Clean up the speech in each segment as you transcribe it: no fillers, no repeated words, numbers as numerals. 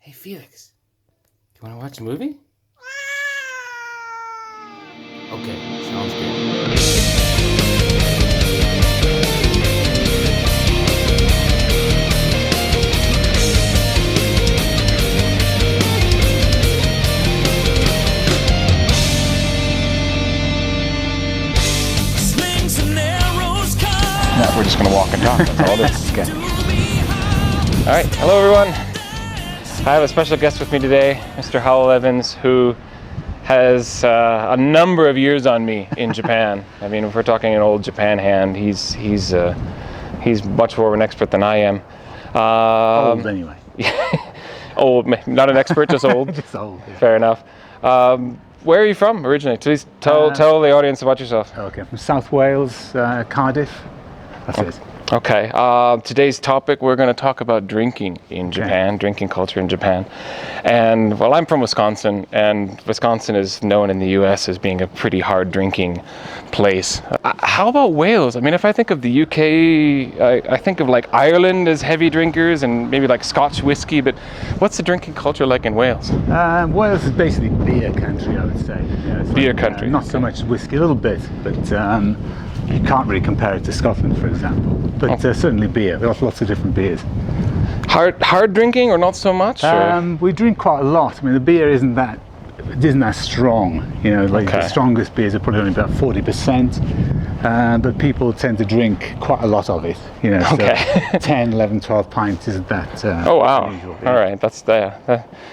Hey, Felix, do you want to watch a movie? Okay, sounds good. No, we're just going to walk and talk. That's all this is. Okay. All right. Hello, everyone. I have a special guest with me today, Mr. Howell Evans, who has a number of years on me in Japan. I mean, if we're talking an old Japan hand, he's much more of an expert than I am. Old anyway. Old, not an expert, just old. Just old. Yeah. Fair enough. Where are you from originally? Please tell the audience about yourself. Okay, from South Wales, Cardiff. That's it. Okay. Today's topic, we're going to talk about drinking in Japan, drinking culture in Japan. And, well, I'm from Wisconsin, and Wisconsin is known in the U.S. as being a pretty hard drinking place. How about Wales? I mean, if I think of the UK, I think of like Ireland as heavy drinkers and maybe like Scotch whiskey, but what's the drinking culture like in Wales? Wales is basically beer country, I would say. Yeah, it's Beer country. Not so much whiskey, a little bit, but you can't really compare it to Scotland, for example. But certainly beer. We have lots of different beers. Hard drinking or not so much? We drink quite a lot. I mean, the beer isn't that strong. You know, like the strongest beers are probably only about 40%. But people tend to drink quite a lot of it. You know, so 10, 11, 12 pints isn't that oh, wow. unusual. All right. That's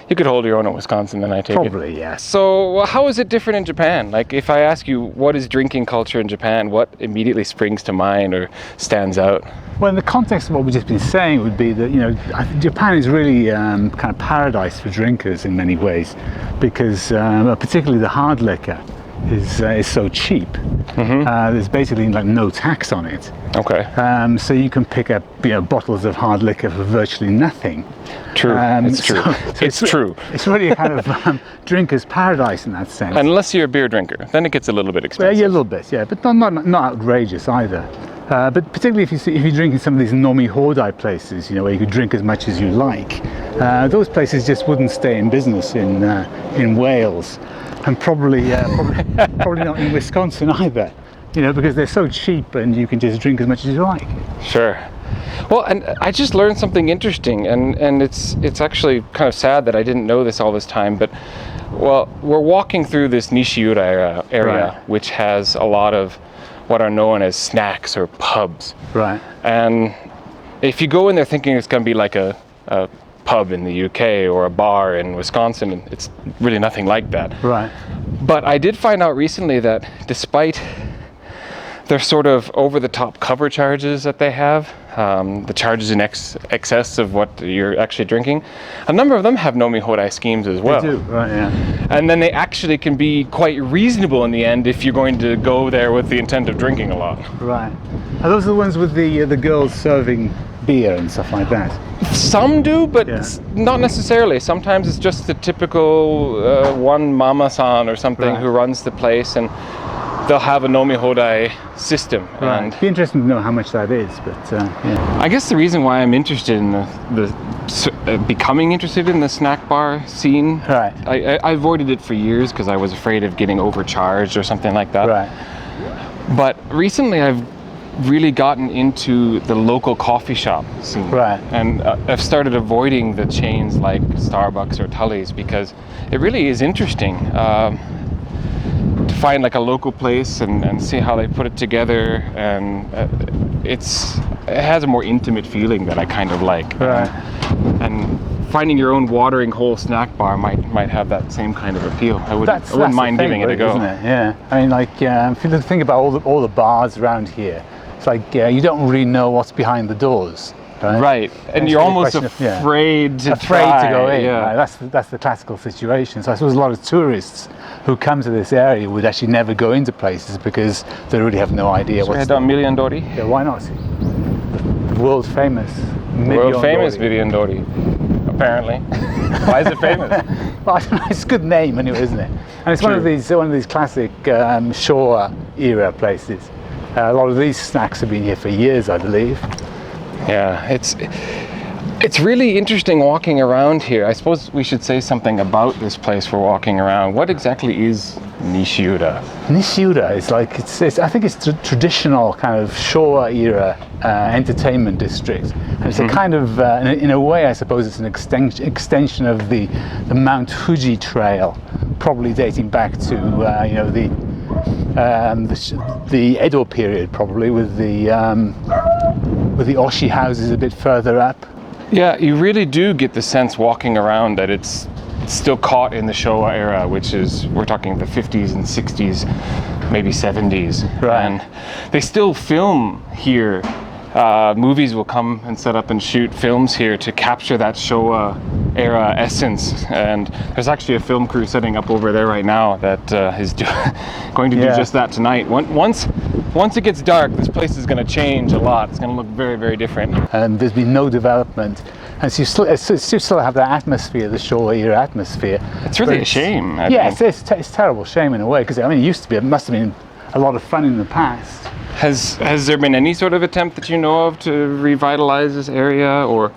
you could hold your own in Wisconsin, then I take it. Probably, yes. So how is it different in Japan? Like, if I ask you what is drinking culture in Japan, what immediately springs to mind or stands out? Well, in the context of what we've just been saying, would be that, you know, I think Japan is really kind of paradise for drinkers in many ways, because particularly the hard liquor is so cheap. There's basically like no tax on it. Okay. So you can pick up, you know, bottles of hard liquor for virtually nothing. True. It's true. It's true. It's really a kind of drinker's paradise in that sense. Unless you're a beer drinker, then it gets a little bit expensive. Well, yeah, a little bit, yeah, but not outrageous either. But particularly if you drink in some of these nomi hodai places, you know, where you could drink as much as you like, those places just wouldn't stay in business in Wales, and probably not in Wisconsin either. You know, because they're so cheap and you can just drink as much as you like. Sure. Well, and I just learned something interesting, and it's actually kind of sad that I didn't know this all this time, but well, we're walking through this Nisiura area, which has a lot of what are known as snacks or pubs. Right. And if you go in there thinking it's going to be like a pub in the UK or a bar in Wisconsin, it's really nothing like that. Right. But I did find out recently that despite their sort of over-the-top cover charges that they have, the charges in excess of what you're actually drinking, a number of them have nomi hodai schemes as well. They do, right, yeah. And then they actually can be quite reasonable in the end if you're going to go there with the intent of drinking a lot. Right. Are those the ones with the girls serving beer and stuff like that? Some do, but not necessarily. Sometimes it's just the typical one mama-san or something who runs the place, and they'll have a nomi hodai system. Right. And It'd be interesting to know how much that is, but yeah. I guess the reason why I'm interested in becoming interested in the snack bar scene, I avoided it for years because I was afraid of getting overcharged or something like that. Right. But recently I've really gotten into the local coffee shop scene. Right. And I've started avoiding the chains like Starbucks or Tully's because it really is interesting. To find like a local place and see how they put it together, and it has a more intimate feeling that I kind of like. Right. And finding your own watering hole snack bar might have that same kind of appeal. I wouldn't mind giving it a go. Isn't it? Yeah. I mean, like if you think about all the bars around here, it's like you don't really know what's behind the doors. Right, and you're almost afraid to go in. Yeah. Right? That's the classical situation. So I suppose a lot of tourists who come to this area would actually never go into places because they really have no idea what's there. Million Dori? Yeah, why not? The world famous Million Dori, apparently. Why is it famous? Well, I don't know, it's a good name anyway, isn't it? And it's one of these classic Showa era places. A lot of these snacks have been here for years, I believe. Yeah, It's really interesting walking around here. I suppose we should say something about this place we're walking around. What exactly is Nisiura? Nisiura is like, I think it's the traditional kind of Showa era entertainment district. And it's a kind of, in a way, I suppose it's an extension of the Mount Fuji trail, probably dating back to, you know, the Edo period, probably, with the Oshi houses a bit further up. Yeah, you really do get the sense walking around that it's still caught in the Showa era, which is, we're talking the 50s and 60s, maybe 70s. Right. And they still film here. Movies will come and set up and shoot films here to capture that Showa era essence. And there's actually a film crew setting up over there right now that is going to do just that tonight. Once it gets dark, this place is going to change a lot. It's going to look very, very different. And there's been no development. And so you still have that atmosphere, the Showa era atmosphere. It's really a shame. It's a terrible shame in a way, because I mean, it must have been a lot of fun in the past. Has there been any sort of attempt that you know of to revitalize this area or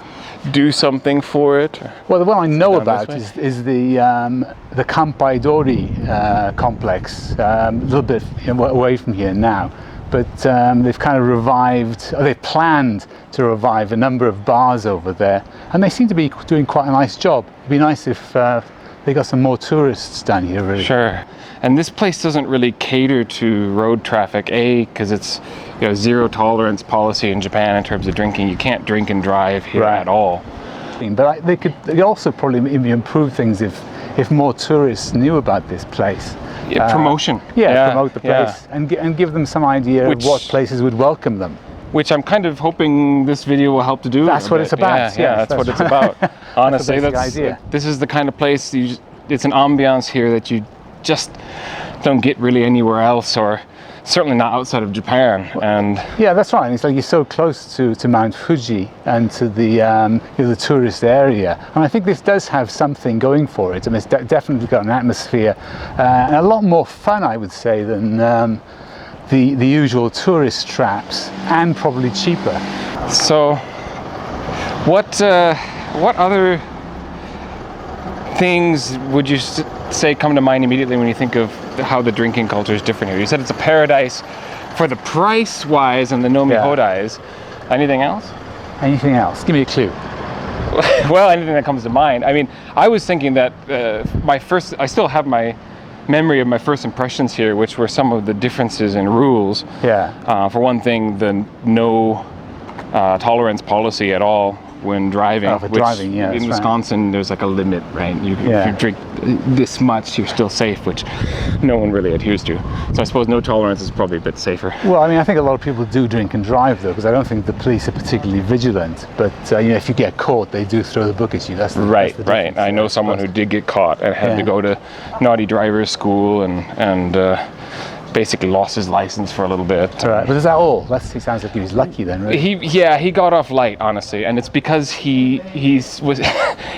do something for it? Well, the one I know about is the Kampai Dori complex, a little bit away from here now. But they've kind of they've planned to revive a number of bars over there, and they seem to be doing quite a nice job. It'd be nice if they got some more tourists down here, really. Sure. And this place doesn't really cater to road traffic, because it's zero tolerance policy in Japan in terms of drinking. You can't drink and drive here at all. But they could also probably maybe improve things if more tourists knew about this place. Yeah, promotion. Promote the place and give them some idea of what places would welcome them. Which I'm kind of hoping this video will help to do. That's what it's about. That's what it's about. Honestly, that's the idea. This is the kind of place, it's an ambiance here that you just don't get really anywhere else, or certainly not outside of Japan. And yeah, that's right. It's like you're so close to Mount Fuji and to the tourist area, and I think this does have something going for it. I mean, it's definitely got an atmosphere and a lot more fun, I would say, than the usual tourist traps, and probably cheaper. So, what other things would you say come to mind immediately when you think of how the drinking culture is different here? You said it's a paradise for the price-wise and the nomi-hodais. Anything else? Anything else? Give me a clue. Well, anything that comes to mind. I mean, I was thinking that I still have my memory of my first impressions here, which were some of the differences in rules. Yeah. For one thing, the no tolerance policy at all when driving. In Wisconsin, there's like a limit, right? If you drink this much, you're still safe, which no one really adheres to. So I suppose no tolerance is probably a bit safer. Well, I mean, I think a lot of people do drink and drive, though, because I don't think the police are particularly vigilant. But if you get caught, they do throw the book at you. That's the right. I know someone who did get caught and had to go to naughty driver's school and basically lost his license for a little bit. Right, but is that all? He sounds like he was lucky then, right? He got off light, honestly, and it's because he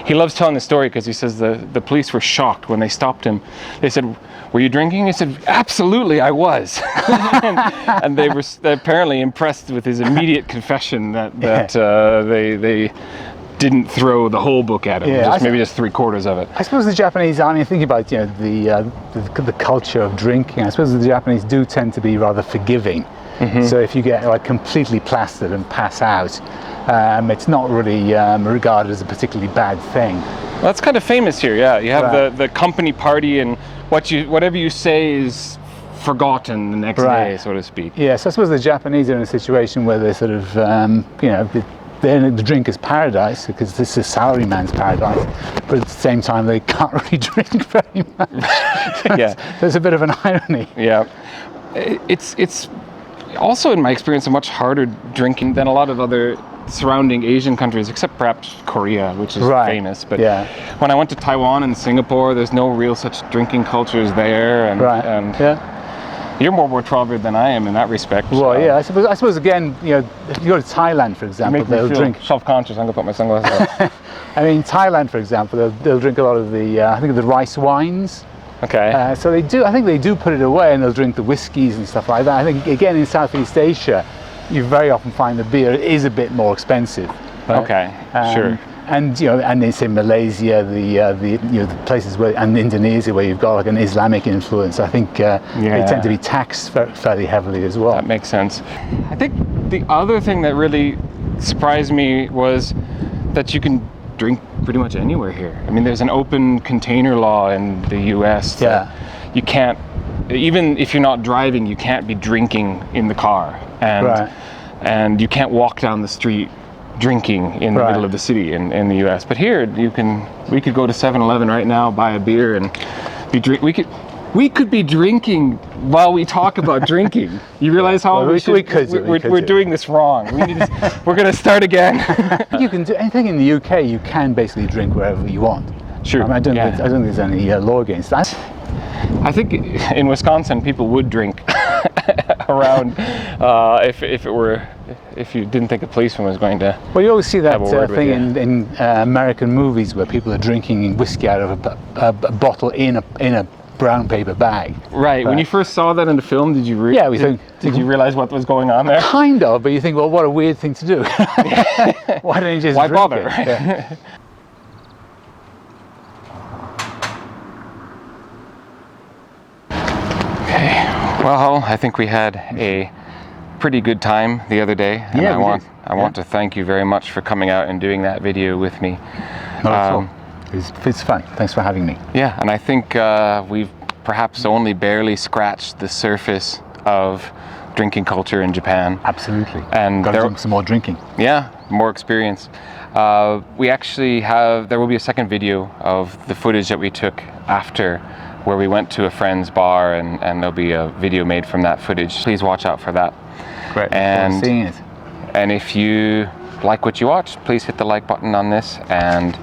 loves telling the story, because he says the police were shocked when they stopped him. They said, "Were you drinking?" He said, "Absolutely, I was." and they were apparently impressed with his immediate confession that they didn't throw the whole book at him, maybe just 3/4 of it. I suppose the Japanese, I mean, thinking about the culture of drinking, I suppose the Japanese do tend to be rather forgiving. Mm-hmm. So if you get like completely plastered and pass out, it's not really regarded as a particularly bad thing. Well, that's kind of famous here. Yeah, you have the company party, and whatever you say is forgotten the next day, so to speak. Yes, I suppose the Japanese are in a situation where they sort of they're in the drinker's paradise, because this is a salaryman's paradise, but at the same time they can't really drink very much. There's a bit of an irony. Yeah, it's also, in my experience, a much harder drinking than a lot of other surrounding Asian countries, except perhaps Korea, which is famous. But when I went to Taiwan and Singapore, there's no real such drinking cultures there, you're more world-traveled than I am in that respect. Well, I suppose again, if you go to Thailand, for example, they'll drink. Self-conscious. I'm gonna put my sunglasses on. I mean, Thailand, for example, they'll drink a lot of the rice wines. Okay. So they do. I think they do put it away, and they'll drink the whiskies and stuff like that. I think again in Southeast Asia, you very often find the beer is a bit more expensive. right? Okay, sure. And and it's in Malaysia, the places where, and Indonesia, where you've got like an Islamic influence. I think they tend to be taxed fairly heavily as well. That makes sense. I think the other thing that really surprised me was that you can drink pretty much anywhere here. I mean, there's an open container law in the US that you can't, even if you're not driving, you can't be drinking in the car, and you can't walk down the street drinking in the middle of the city in the US. But here we could go to 7-Eleven right now, buy a beer, and we could be drinking while we talk about drinking. You realize how we're doing this wrong. We're going to start again. You can do anything in the UK. You can basically drink wherever you want. Sure. I don't think there's any law against that. I think in Wisconsin people would drink around if you didn't think a policeman was going to. Well, you always see that thing in American movies where people are drinking whiskey out of a bottle in a brown paper bag. Right. When you first saw that in the film, did you realize what was going on there? Kind of, but you think, well, what a weird thing to do. Why don't you just Why drink bother? it? Right? Yeah. Okay. Well, I think we had a pretty good time the other day, and I want to thank you very much for coming out and doing that video with me. Not at all. It's fun. Thanks for having me. Yeah, and I think we've perhaps only barely scratched the surface of drinking culture in Japan. Absolutely. And got to do some more drinking. Yeah, more experience. We actually there will be a second video of the footage that we took after, where we went to a friend's bar, and there'll be a video made from that footage. Please watch out for that. Great. And seeing it. And if you like what you watch, please hit the like button on this, and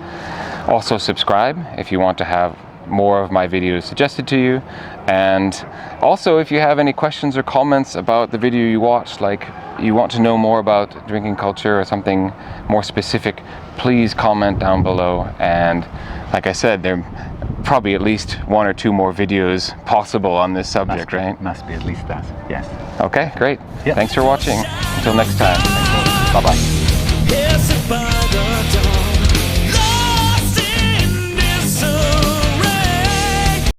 also subscribe if you want to have more of my videos suggested to you. And also, if you have any questions or comments about the video you watched, like you want to know more about drinking culture or something more specific, please comment down below. And like I said, there are probably at least 1 or 2 more videos possible on this subject, right? Must be at least that, yes. Okay, great. Yeah. Thanks for watching. Until next time. Bye-bye.